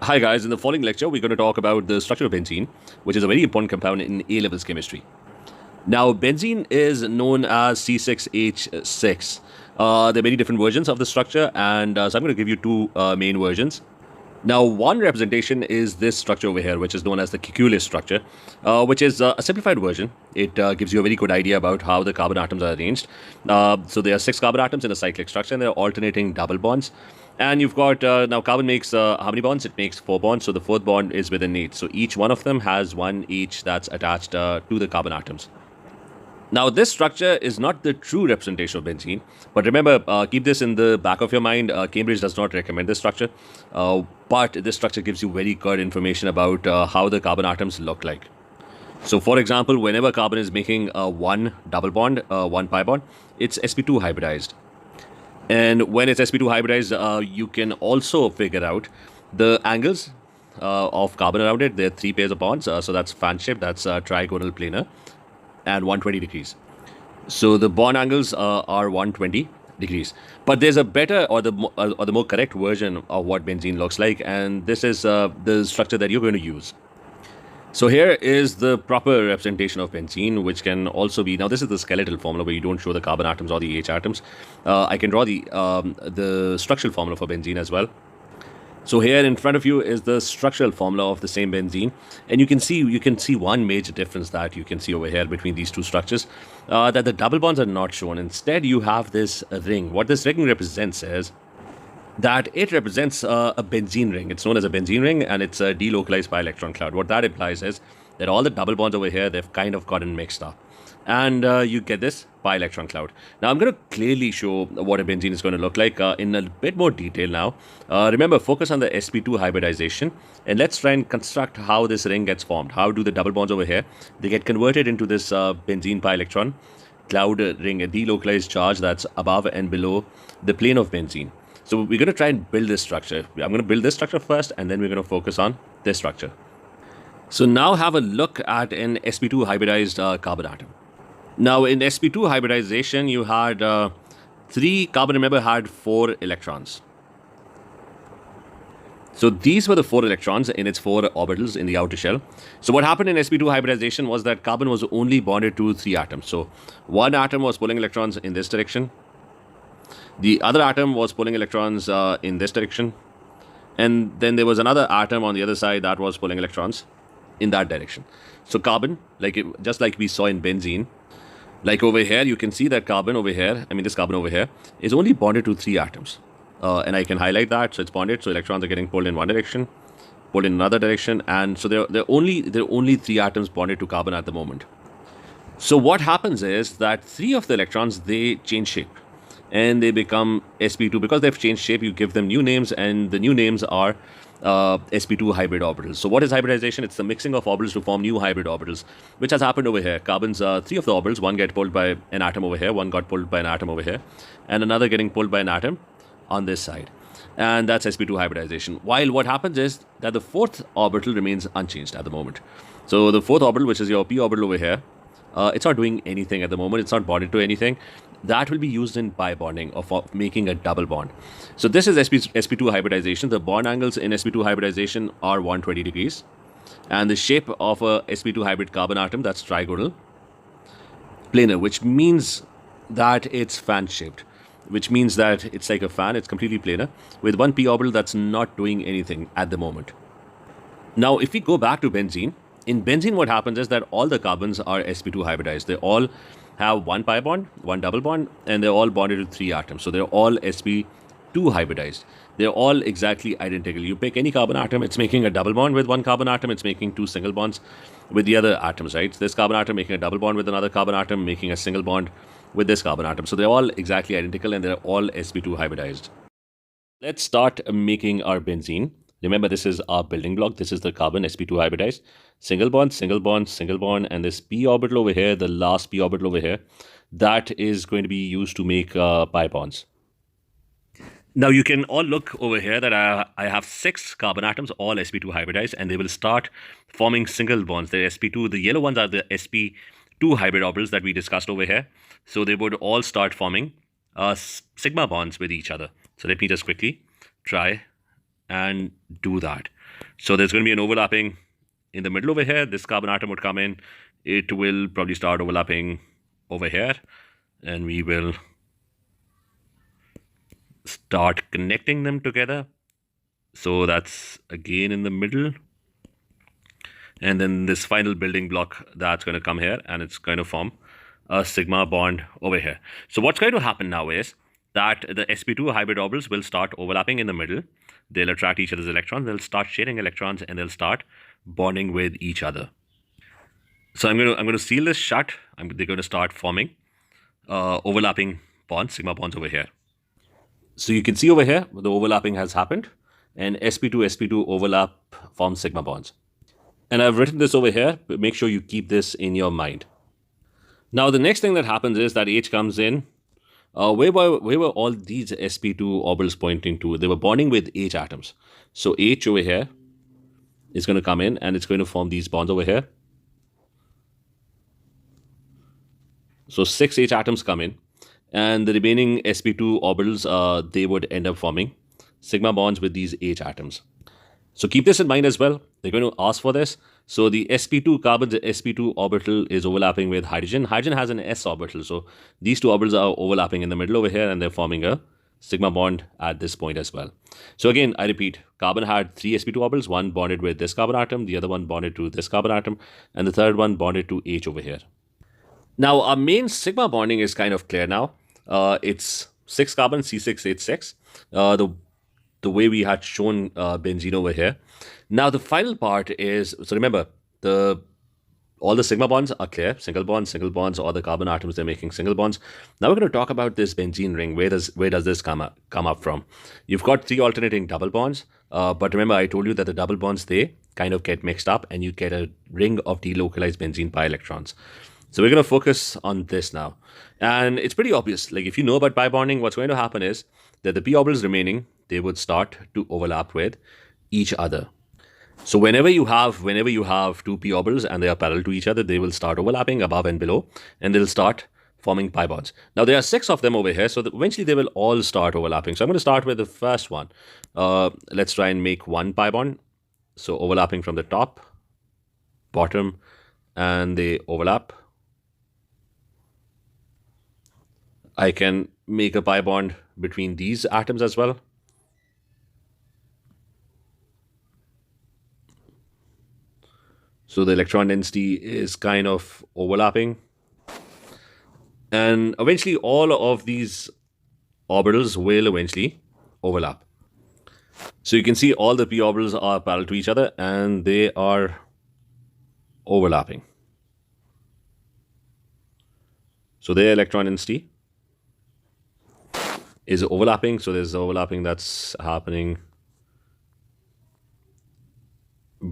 Hi guys, in the following lecture we're going to talk about the structure of benzene, which is a very important compound in A-levels chemistry. Now benzene is known as C6H6. There are many different versions of the structure, and so I'm going to give you two main versions. Now, one representation is this structure over here, which is known as the Kekulis structure, which is a simplified version. It gives you a very good idea about how the carbon atoms are arranged. So there are 6 carbon atoms in a cyclic structure, and they're alternating double bonds. And you've got, now carbon makes how many bonds? It makes 4 bonds, so the 4th bond is within 8. So each one of them has one each that's attached to the carbon atoms. Now, this structure is not the true representation of benzene, but remember, keep this in the back of your mind. Cambridge does not recommend this structure, but this structure gives you very good information about how the carbon atoms look like. So, for example, whenever carbon is making one double bond, one pi bond, it's sp2 hybridized. And when it's sp2 hybridized, you can also figure out the angles of carbon around it. There are 3 pairs of bonds, so that's fan shape, that's trigonal planar, and 120 degrees. So the bond angles are 120 degrees. But there's a better or the more correct version of what benzene looks like, and this is the structure that you're going to use. So here is the proper representation of benzene, which can also be, now this is the skeletal formula where you don't show the carbon atoms or the H atoms. I can draw the structural formula for benzene as well. So here in front of you is the structural formula of the same benzene, and you can see one major difference that you can see over here between these two structures, that the double bonds are not shown. Instead, you have this ring. What this ring represents is that it represents a benzene ring. It's known as a benzene ring, and it's a delocalized pi electron cloud. What that implies is that all the double bonds over here, they've kind of gotten mixed up, and you get this pi electron cloud. Now I'm going to clearly show what a benzene is going to look like in a bit more detail now. Remember, focus on the sp2 hybridization, and let's try and construct how this ring gets formed. How do the double bonds over here, they get converted into this benzene pi electron cloud ring, a delocalized charge that's above and below the plane of benzene. So we're going to try and build this structure. I'm going to build this structure first, and then we're going to focus on this structure. So now have a look at an sp2 hybridized carbon atom. Now in sp2 hybridization, you had 3 carbon, remember, had 4 electrons. So these were the 4 electrons in its 4 orbitals in the outer shell. So what happened in sp2 hybridization was that carbon was only bonded to 3 atoms. So one atom was pulling electrons in this direction. The other atom was pulling electrons in this direction. And then there was another atom on the other side that was pulling electrons in that direction. So carbon, just like we saw in benzene, like over here, you can see that carbon over here, this carbon over here, is only bonded to 3 atoms. And I can highlight that, so it's bonded, so electrons are getting pulled in one direction, pulled in another direction, and so there are only 3 atoms bonded to carbon at the moment. So what happens is that 3 of the electrons, they change shape, and they become sp2. Because they've changed shape, you give them new names, and the new names are sp2 hybrid orbitals. So what is hybridization? It's the mixing of orbitals to form new hybrid orbitals, which has happened over here. Carbon's 3 of the orbitals, one get pulled by an atom over here, one got pulled by an atom over here, and another getting pulled by an atom on this side. And that's sp2 hybridization. While what happens is that the 4th orbital remains unchanged at the moment. So the 4th orbital, which is your p orbital over here, it's not doing anything at the moment. It's not bonded to anything. That will be used in pi bonding or for making a double bond. So this is sp2 hybridization. The bond angles in sp2 hybridization are 120 degrees. And the shape of a sp2 hybrid carbon atom, that's trigonal planar, which means that it's fan shaped, which means that it's like a fan. It's completely planar with one p orbital that's not doing anything at the moment. Now, if we go back to benzene, in benzene, what happens is that all the carbons are sp2 hybridized. They all have one pi bond, one double bond, and they're all bonded to 3 atoms. So they're all sp2 hybridized. They're all exactly identical. You pick any carbon atom, it's making a double bond with one carbon atom, it's making 2 single bonds with the other atoms, right? This carbon atom making a double bond with another carbon atom, making a single bond with this carbon atom. So they're all exactly identical, and they're all sp2 hybridized. Let's start making our benzene. Remember, this is our building block. This is the carbon sp2 hybridized. Single bond, single bond, single bond, and this p orbital over here, the last p orbital over here, that is going to be used to make pi bonds. Now you can all look over here that I have 6 carbon atoms, all sp2 hybridized, and they will start forming single bonds. They're sp2. The yellow ones are the sp2 hybrid orbitals that we discussed over here. So they would all start forming sigma bonds with each other. So let me just quickly try and do that. So there's going to be an overlapping in the middle over here. This carbon atom would come in. It will probably start overlapping over here, and we will start connecting them together. So that's again in the middle. And then this final building block that's going to come here, and it's going to form a sigma bond over here. So what's going to happen now is that the sp2 hybrid orbitals will start overlapping in the middle. They'll attract each other's electrons. They'll start sharing electrons, and they'll start bonding with each other. So I'm going to seal this shut. They're going to start forming overlapping bonds, sigma bonds over here. So you can see over here the overlapping has happened, and sp2 overlap forms sigma bonds. And I've written this over here, but make sure you keep this in your mind. Now, the next thing that happens is that H comes in. Where were all these sp2 orbitals pointing to? They were bonding with H atoms. So H over here is going to come in, and it's going to form these bonds over here. So 6 H atoms come in, and the remaining sp2 orbitals, they would end up forming sigma bonds with these H atoms. So keep this in mind as well. They're going to ask for this. So the sp2 carbon, the sp2 orbital is overlapping with hydrogen. Hydrogen has an s orbital. So these two orbitals are overlapping in the middle over here, and they're forming a sigma bond at this point as well. So again, I repeat, carbon had 3 sp2 orbitals. One bonded with this carbon atom, the other one bonded to this carbon atom, and the third one bonded to H over here. Now, our main sigma bonding is kind of clear now. It's 6 carbon, C6H6. The way we had shown benzene over here. Now the final part is, so remember, all the sigma bonds are clear, single bonds, all the carbon atoms, they're making single bonds. Now we're going to talk about this benzene ring. Where does this come up from? You've got 3 alternating double bonds, but remember I told you that the double bonds, they kind of get mixed up, and you get a ring of delocalized benzene pi electrons. So we're going to focus on this now. And it's pretty obvious. Like if you know about pi bonding, what's going to happen is that the p orbitals remaining, they would start to overlap with each other. So whenever you have 2 p orbitals and they are parallel to each other, they will start overlapping above and below, and they'll start forming pi bonds. Now there are 6 of them over here, so eventually they will all start overlapping. So I'm going to start with the first one. Let's try and make 1 pi bond. So overlapping from the top, bottom, and they overlap. I can make a pi bond between these atoms as well. So the electron density is kind of overlapping. And eventually all of these orbitals will eventually overlap. So you can see all the p orbitals are parallel to each other, and they are overlapping. So their electron density is overlapping. So there's overlapping that's happening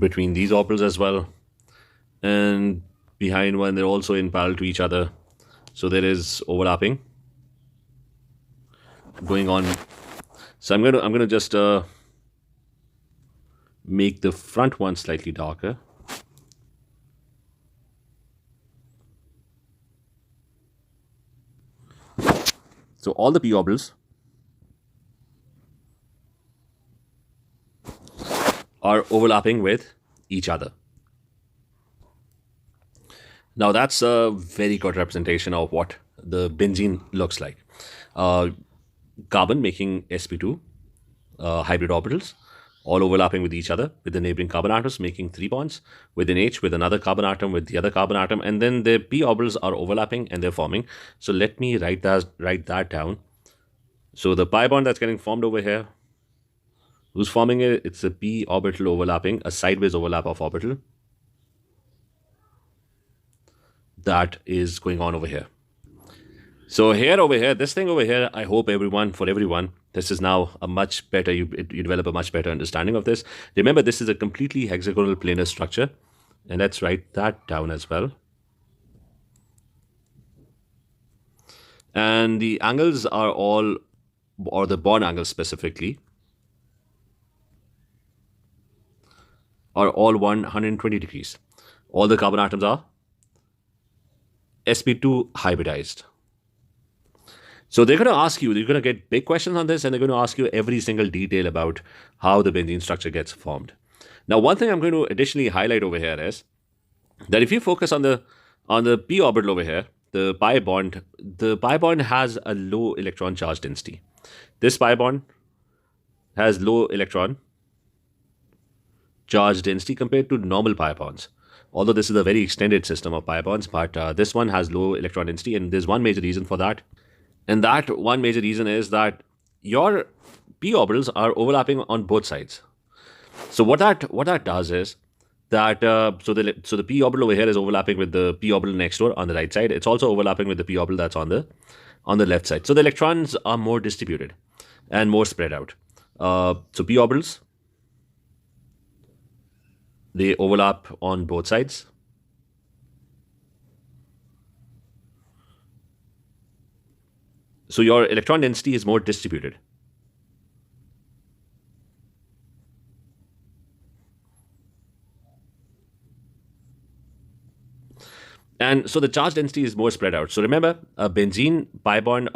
between these orbitals as well. And behind one, they're also in parallel to each other. So there is overlapping going on. So I'm gonna just make the front one slightly darker. So all the p orbitals are overlapping with each other. Now that's a very good representation of what the benzene looks like. Carbon making sp2 hybrid orbitals, all overlapping with each other, with the neighboring carbon atoms making 3 bonds, with an H, with another carbon atom, with the other carbon atom, and then the p orbitals are overlapping and they're forming. So let me write that down. So the pi bond that's getting formed over here, who's forming it? It's a p orbital overlapping, a sideways overlap of orbital that is going on over here. So over here, this thing over here, I hope for everyone, this is now a much better, you develop a much better understanding of this. Remember, this is a completely hexagonal planar structure, and let's write that down as well. And the angles are all, or the bond angles specifically, are all 120 degrees. All the carbon atoms are sp2 hybridized. So they're going to ask you, you're going to get big questions on this, and they're going to ask you every single detail about how the benzene structure gets formed. Now, one thing I'm going to additionally highlight over here is that if you focus on the p orbital over here, the pi bond has a low electron charge density. This pi bond has low electron charge density compared to normal pi bonds. Although this is a very extended system of pi bonds, but this one has low electron density, and there's one major reason for that. And that one major reason is that your p orbitals are overlapping on both sides. So what that does is that so the p orbital over here is overlapping with the p orbital next door on the right side. It's also overlapping with the p orbital that's on the left side. So the electrons are more distributed and more spread out. So p orbitals, they overlap on both sides. So your electron density is more distributed. And so the charge density is more spread out. So remember, a benzene pi bond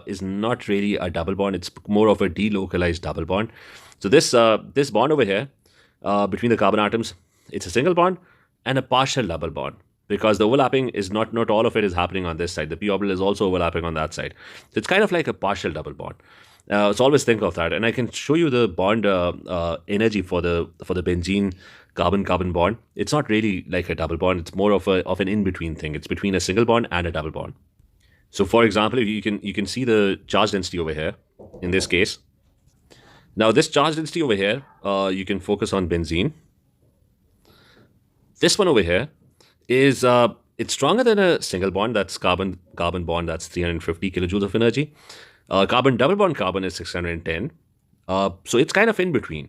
is not really a double bond. It's more of a delocalized double bond. So this bond over here between the carbon atoms, it's a single bond and a partial double bond, because the overlapping is not all of it is happening on this side. The p orbital is also overlapping on that side. So it's kind of like a partial double bond. So always think of that. And I can show you the bond energy for the benzene carbon-carbon bond. It's not really like a double bond. It's more of an in-between thing. It's between a single bond and a double bond. So for example, you can see the charge density over here in this case. Now this charge density over here, you can focus on benzene. This one over here is it's stronger than a single bond. That's carbon bond. That's 350 kilojoules of energy. Carbon double bond carbon is 610. So it's kind of in between,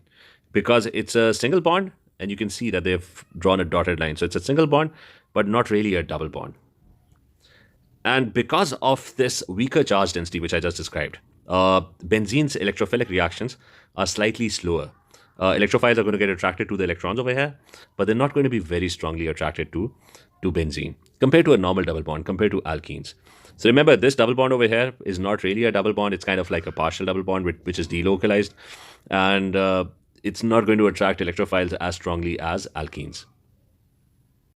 because it's a single bond, and you can see that they've drawn a dotted line. So it's a single bond, but not really a double bond. And because of this weaker charge density, which I just described, benzene's electrophilic reactions are slightly slower. Electrophiles are going to get attracted to the electrons over here, but they're not going to be very strongly attracted to benzene compared to a normal double bond, compared to alkenes. So remember, this double bond over here is not really a double bond. It's kind of like a partial double bond, which is delocalized, and it's not going to attract electrophiles as strongly as alkenes.